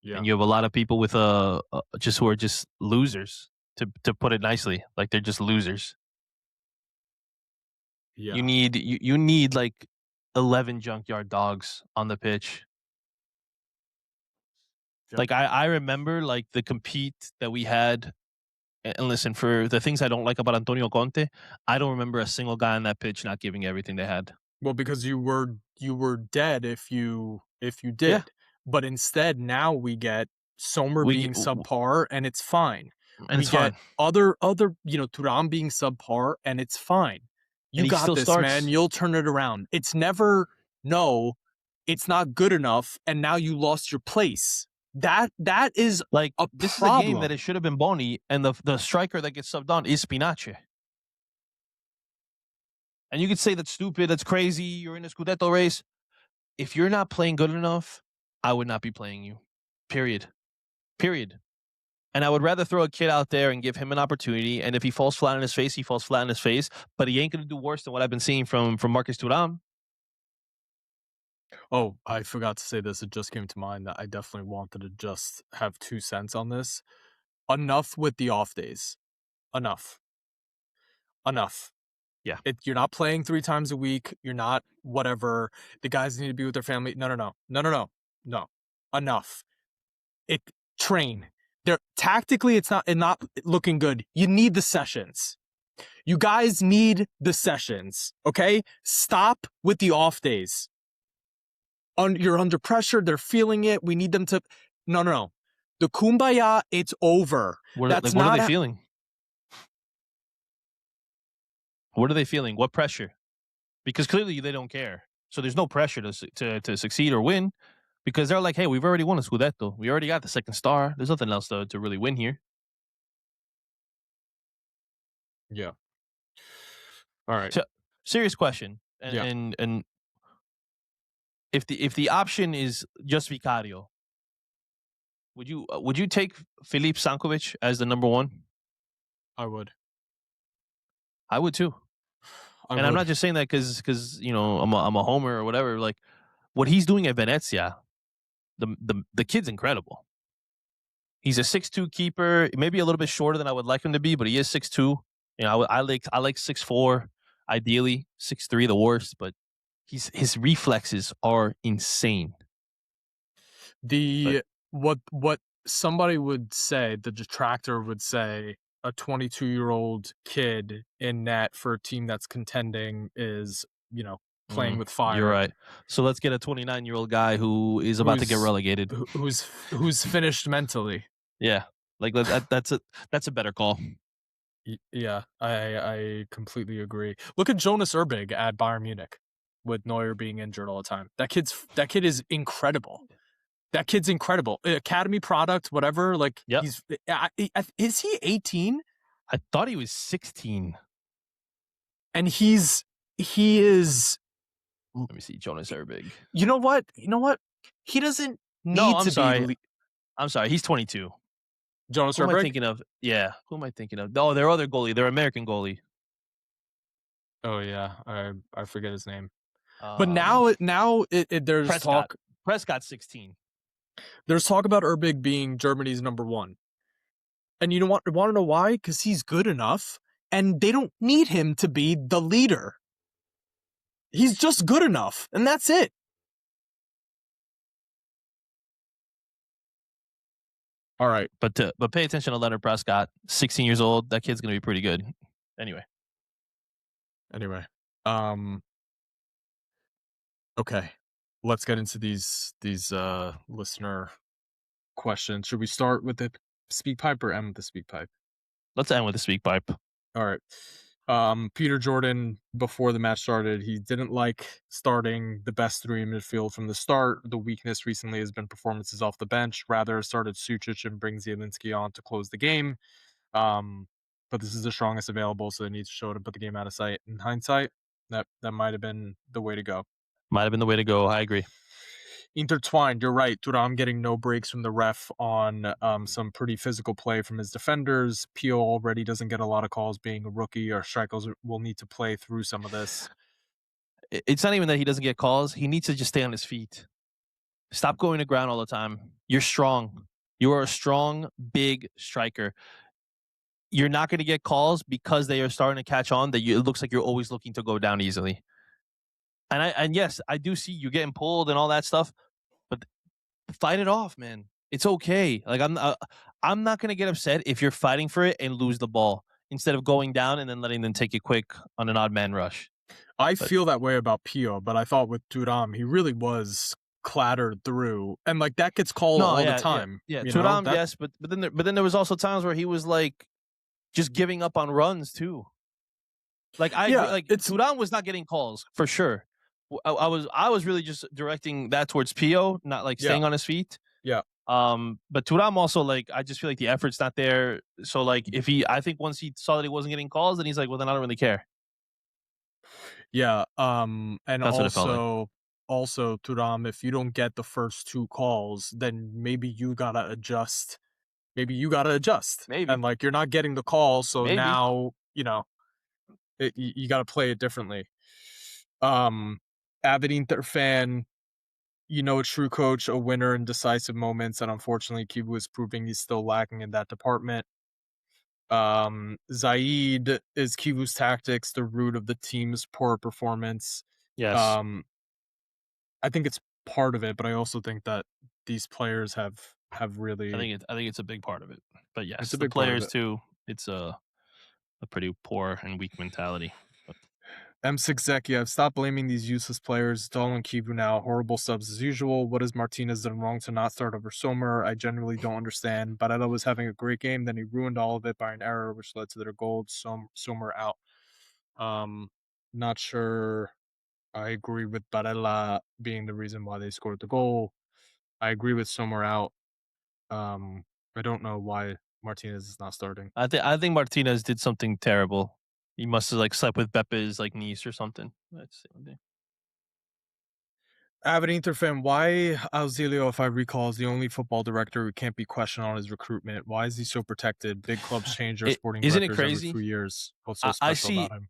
Yeah. And you have a lot of people with who are just losers, to put it nicely. Like, they're just losers. Yeah. You need like 11 junkyard dogs on the pitch. Yep. Like, I remember like the compete that we had. And listen, for the things I don't like about Antonio Conte, I don't remember a single guy on that pitch not giving everything they had. Well, because you were dead if you did. Yeah. But instead, now we get Sommer being subpar, and it's fine. And we get other Thuram being subpar, and it's fine. You got this, man. You'll turn it around. It's never, no, it's not good enough, and now you lost your place. That is like a this problem. Is a game that it should have been Boni, and the striker that gets subbed on is Spinace. And you could say that's stupid, that's crazy, you're in a Scudetto race. If you're not playing good enough, I would not be playing you. Period. And I would rather throw a kid out there and give him an opportunity. And if he falls flat on his face, he falls flat on his face. But he ain't going to do worse than what I've been seeing from Marcus Thuram. Oh, I forgot to say this. It just came to mind that I definitely wanted to just have 2 cents on this. Enough with the off days. Enough. Yeah. You're not playing 3 times a week. You're not whatever. The guys need to be with their family. No. Enough. Train. Tactically, it's not looking good. You need the sessions. You guys need the sessions. Okay? Stop with the off days. You're under pressure. They're feeling it. We need them to. No. The kumbaya, it's over. What are they feeling? What are they feeling? What pressure? Because clearly they don't care. So there's no pressure to succeed or win, because they're like, hey, we've already won a Scudetto. We already got the second star. There's nothing else to really win here. Yeah. All right. So, serious question. And if the option is just Vicario, Would you take Filip Sankovic as the number one? I would. I would too. I And I'm would. not just saying that because I'm a homer or whatever. Like what he's doing at Venezia, the kid's incredible. He's a 6'2" keeper, maybe a little bit shorter than I would like him to be, but he is 6'2". You know, I like 6'4", ideally 6'3", the worst, but his reflexes are insane. But The what somebody would say, the detractor would say, a 22-year-old kid in net for a team that's contending is, playing with you're fire. right. So let's get a 29-year-old guy who is about to get Who's relegated. who's finished mentally. Yeah, like that's a better call. Yeah, I completely agree. Look at Jonas Erbig at Bayern Munich with Neuer being injured all the time. That kid is incredible. That kid's incredible. Academy product, whatever. Like Yep. is he 18? I thought he was 16. And he is. Let me see, Jonas Erbig. You know what? He doesn't need to be. I'm sorry. He's 22. Jonas Who am I Erbig. thinking of? Yeah. Who am I thinking of? Oh, their other goalie. Their American goalie. Oh yeah, I forget his name. But now there's Prescott. talk. Prescott 16. There's talk about Erbig being Germany's number one. And you want to know why? Because he's good enough, and they don't need him to be the leader. He's just good enough, and that's it. All right, but pay attention to Leonard Prescott. 16 years old. That kid's gonna be pretty good. Anyway. Okay, let's get into these listener questions. Should we start with the speak pipe or end with the speak pipe? Let's end with the speak pipe. All right. Peter Jordan, before the match started, he didn't like starting the best three in midfield from the start. The weakness recently has been performances off the bench. Rather started Sucic and brings Zielinski on to close the game. But this is the strongest available, so they need to show it and put the game out of sight. In hindsight, that might have been the way to go. Might have been the way to go. I agree. Intertwined, you're right. Thuram getting no breaks from the ref on some pretty physical play from his defenders. Pio already doesn't get a lot of calls being a rookie. Our strikers will need to play through some of this. It's not even that he doesn't get calls. He needs to just stay on his feet. Stop going to ground all the time. You're strong. You are a strong, big striker. You're not going to get calls because they are starting to catch on that it looks like you're always looking to go down easily. And yes, I do see you getting pulled and all that stuff, but fight it off, man. It's okay. Like I'm not going to get upset if you're fighting for it and lose the ball instead of going down and then letting them take it quick on an odd man rush. I feel that way about Pio, but I thought with Thuram, he really was clattered through, and like that gets called all the time. Yeah, Thuram, yes, but then there was also times where he was like just giving up on runs too. Like Thuram was not getting calls for sure. I was really just directing that towards Pio, not like staying on his feet. Yeah. But Thuram also, like, I just feel like the effort's not there. So like I think once he saw that he wasn't getting calls, then he's like, well, then I don't really care. Yeah. And That's what it felt like. Also Thuram, if you don't get the first two calls, then maybe you gotta adjust. Maybe. And like you're not getting the call, so now you got to play it differently. Avid Inter fan, a true coach, a winner in decisive moments, and unfortunately, Kibu is proving he's still lacking in that department. Zaid, is Kibu's tactics the root of the team's poor performance? Yes. I think it's part of it, but I also think that these players have really. I think it's a big part of it. But yes, It's a the big part of players it. too. It's a pretty poor and weak mentality. M6 Zeki, I've stopped blaming these useless players. It's all on Kibu now. Horrible subs as usual. What has Martinez done wrong to not start over Sommer? I genuinely don't understand. Barella was having a great game, then he ruined all of it by an error, which led to their goal. Sommer out. Not sure I agree with Barella being the reason why they scored the goal. I agree with Sommer out. I don't know why Martinez is not starting. I think Martinez did something terrible. He must have like slept with Bepe's like niece or something. That's the only thing. Avid Inter fan, why Auxilio, if I recall, is the only football director who can't be questioned on his recruitment? Why is he so protected? Big clubs change their sporting Isn't it directors every crazy? few years. What's so I special see about him?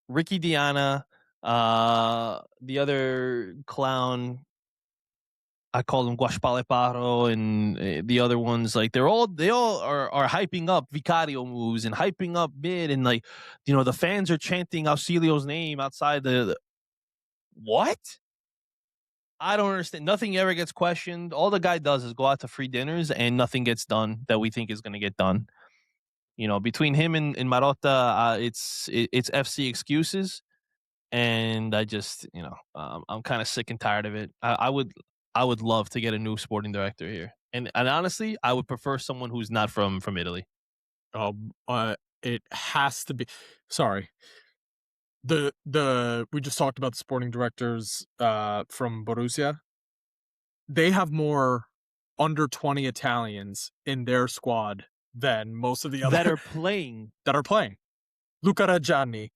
Ricky Diana, the other clown, I call him Guaspale and the other ones, like they all are hyping up Vicario moves and hyping up mid, and like, the fans are chanting Auxilio's name outside the what? I don't understand. Nothing ever gets questioned. All the guy does is go out to free dinners, and nothing gets done that we think is going to get done. Between him and Marotta, it's FC excuses, and I just, I'm kind of sick and tired of it. I would love to get a new sporting director here, and honestly, I would prefer someone who's not from Italy. It has to be. Sorry. We just talked about the sporting directors from Borussia. They have more under 20 Italians in their squad than most of the other That are playing. that are playing. Luca Gianni,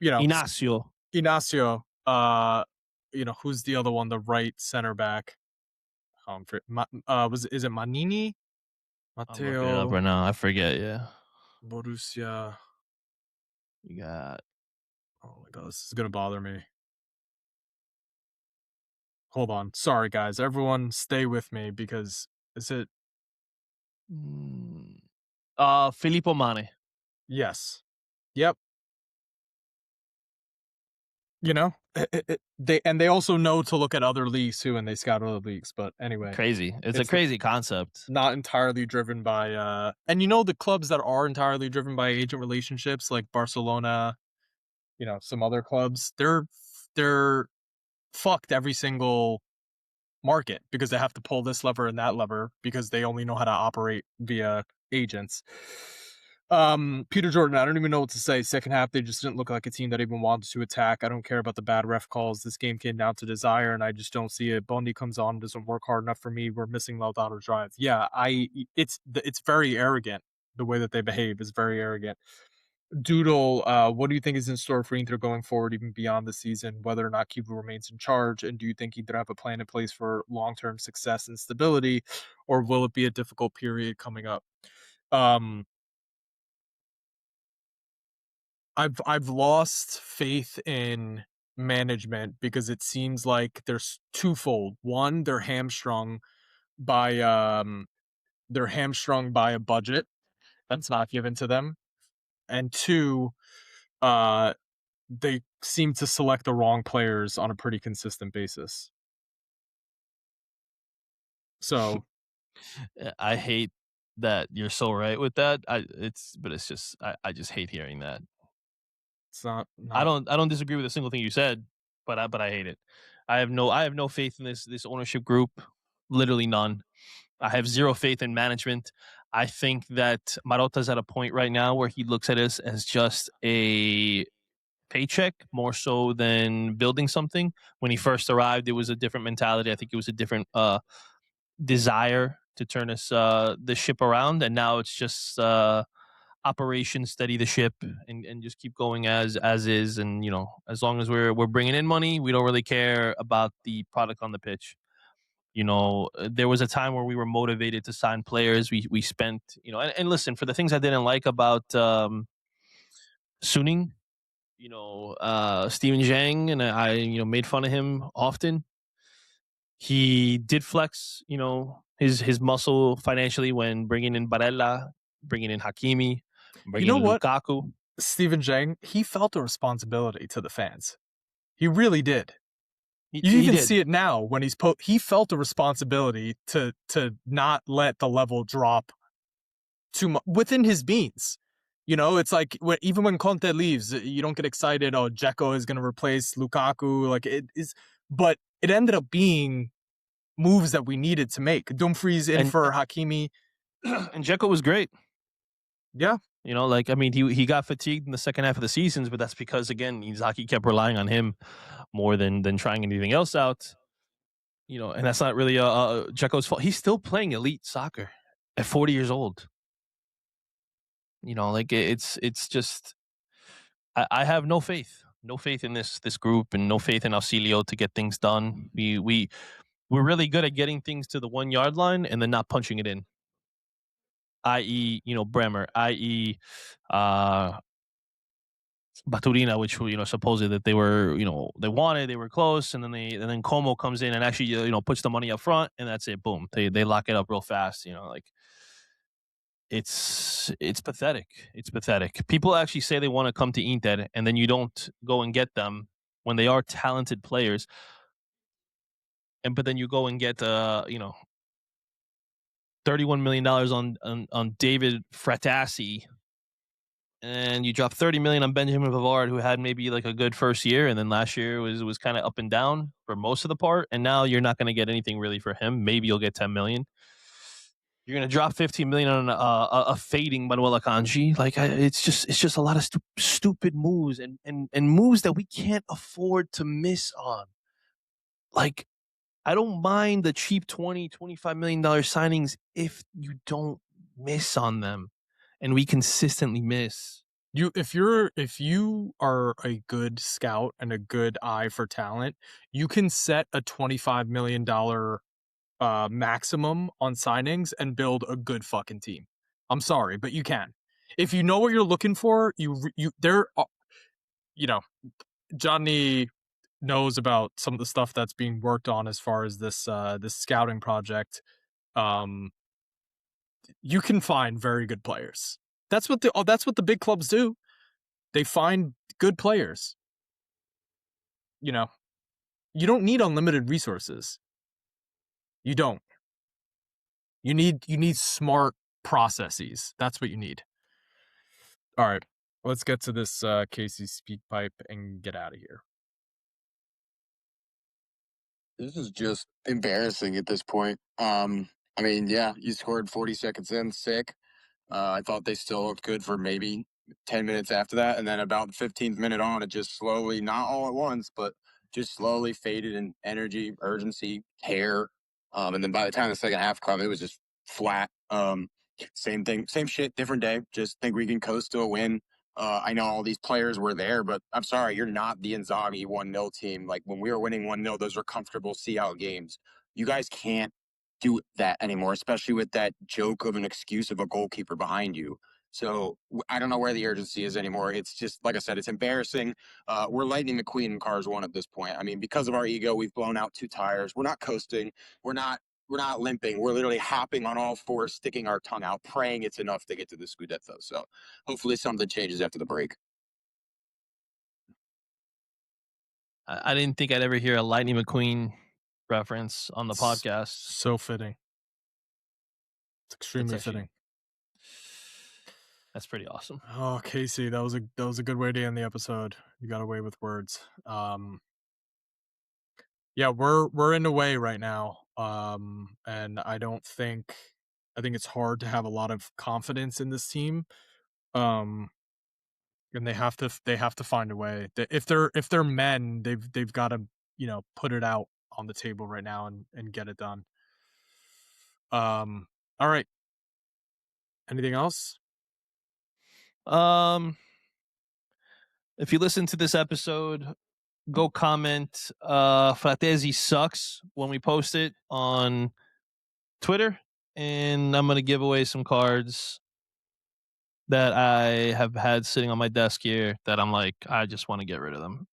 Inacio. Inacio, who's the other one? The right center back. Is it Manini? I'm looking it up Matteo right now. I forget. Yeah, Borussia. you got. Oh my god, this is gonna bother me. Hold on. Sorry guys. Everyone stay with me because is it Filippo Mane. yes. Yep. They also know to look at other leagues too, and they scout other leagues. But anyway, Crazy. It's a crazy concept. not entirely driven by and the clubs that are entirely driven by agent relationships, like Barcelona, some other clubs, they're fucked every single market because they have to pull this lever and that lever because they only know how to operate via agents. Peter Jordan, I don't even know what to say. Second half, they just didn't look like a team that even wanted to attack. I don't care about the bad ref calls. This game came down to desire, and I just don't see it. Bondi comes on, doesn't work hard enough for me. We're missing Laudaro's drive. Yeah, it's very arrogant. The way that they behave is very arrogant. Doodle, what do you think is in store for Inter going forward, even beyond the season, whether or not Kibu remains in charge? And do you think Inter have a plan in place for long-term success and stability, or will it be a difficult period coming up? I've lost faith in management because it seems like there's twofold. One, by they're hamstrung by a budget that's not given to them. And two, uh they seem to select the wrong players on a pretty consistent basis. So I hate that you're so right with that. It's just I just hate hearing that. it's not I not don't disagree with a single thing you said, but I hate it. I have no faith in this ownership group. Literally none. I have zero faith in management. I think that Marotta's at a point right now where he looks at us as just a paycheck more so than building something. When he first arrived, it was a different mentality. I think it was a different desire to turn us the ship around, and now it's just operation steady the ship and just keep going as is. And as long as we're bringing in money, we don't really care about the product on the pitch. There was a time where we were motivated to sign players. We spent, and listen, for the things I didn't like about Suning, Steven Zhang, and I made fun of him often. He did flex, his muscle financially when bringing in Barella, bringing in Hakimi, bringing in what? Lukaku. Steven Zhang, he felt a responsibility to the fans. He really did. You He even did. see it now when he felt a responsibility to not let the level drop too much within his means. It's like even when Conte leaves, you don't get excited. Oh, Dzeko is going to replace Lukaku. Like it is, but it ended up being moves that we needed to make. Dumfries in for Hakimi, and Dzeko was great. Yeah, he got fatigued in the second half of the seasons, but that's because again Inzaghi kept relying on him more than trying anything else out. And that's not really Dzeko's fault. He's still playing elite soccer at 40 years old. It's just I have no faith no faith in this group and no faith in Auxilio to get things done. We're really good at getting things to the 1 yard line and then not punching it in. I.e., Bremer, i.e., uh, Baturina, which supposedly that they were, they wanted, they were close, and then Como comes in and actually puts the money up front, and that's it. Boom, they lock it up real fast. Like it's pathetic. It's pathetic. People actually say they want to come to Inter, and then you don't go and get them when they are talented players, but then you go and get $31 million on David Fratassi, and you drop 30 million on Benjamin Pavard, who had maybe like a good first year, and then last year was kind of up and down for most of the part, and now you're not going to get anything really for him. Maybe you'll get 10 million. You're going to drop 15 million on a fading Manuel Akanji. Like it's just a lot of stupid moves and moves that we can't afford to miss on. Like, I don't mind the cheap $20-25 million signings if you don't miss on them, and we consistently miss. If you are a good scout and a good eye for talent, you can set a $25 million maximum on signings and build a good fucking team. I'm sorry, but you can. If you know what you're looking for, Gianni knows about some of the stuff that's being worked on as far as this scouting project. You can find very good players. That's what the big clubs do. They find good players. You don't need unlimited resources. You don't. You need smart processes. That's what you need. All right, let's get to this Casey speak pipe and get out of here. This is just embarrassing at this point. I mean, yeah, you scored 40 seconds in, sick. I thought they still looked good for maybe 10 minutes after that. And then about the 15th minute on, it just slowly, not all at once, but just slowly faded in energy, urgency, hair. And then by the time the second half come, it was just flat. Same thing, same shit, different day. Just think we can coast to a win. I know all these players were there, but I'm sorry, you're not the Inzaghi 1-0 team. Like when we were winning 1-0, those were comfortable see-out games. You guys can't do that anymore, especially with that joke of an excuse of a goalkeeper behind you. So I don't know where the urgency is anymore. It's just, like I said, it's embarrassing. We're Lightning McQueen in Cars 1 at this point. I mean, because of our ego, we've blown out 2 tires. We're not coasting. We're not limping. We're literally hopping on all fours, sticking our tongue out, praying it's enough to get to the Scudetto. So hopefully something changes after the break. I didn't think I'd ever hear a Lightning McQueen reference on the podcast. So fitting. It's extremely fitting. That's pretty awesome. Oh, Casey, that was a good way to end the episode. You got away with words. Yeah, we're in a way right now. And I think it's hard to have a lot of confidence in this team. And they have to find a way. If they're men, they've got to, put it out on the table right now and get it done. All right. Anything else? If you listen to this episode, go comment Fratesi sucks when we post it on Twitter, and I'm going to give away some cards that I have had sitting on my desk here that I'm like, I just want to get rid of them.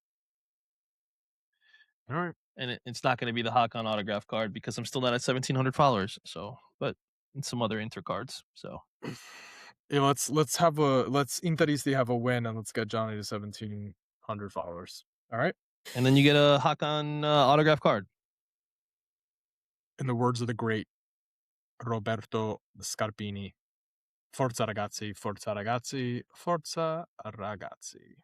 All right. And it's not going to be the Hakan autograph card because I'm still not at 1,700 followers. So, but some other Inter cards. So, yeah, let's Interisti have a win and let's get Johnny to 1,700 followers. All right. And then you get a Hakan autograph card. In the words of the great Roberto Scarpini, Forza ragazzi, forza ragazzi, forza ragazzi.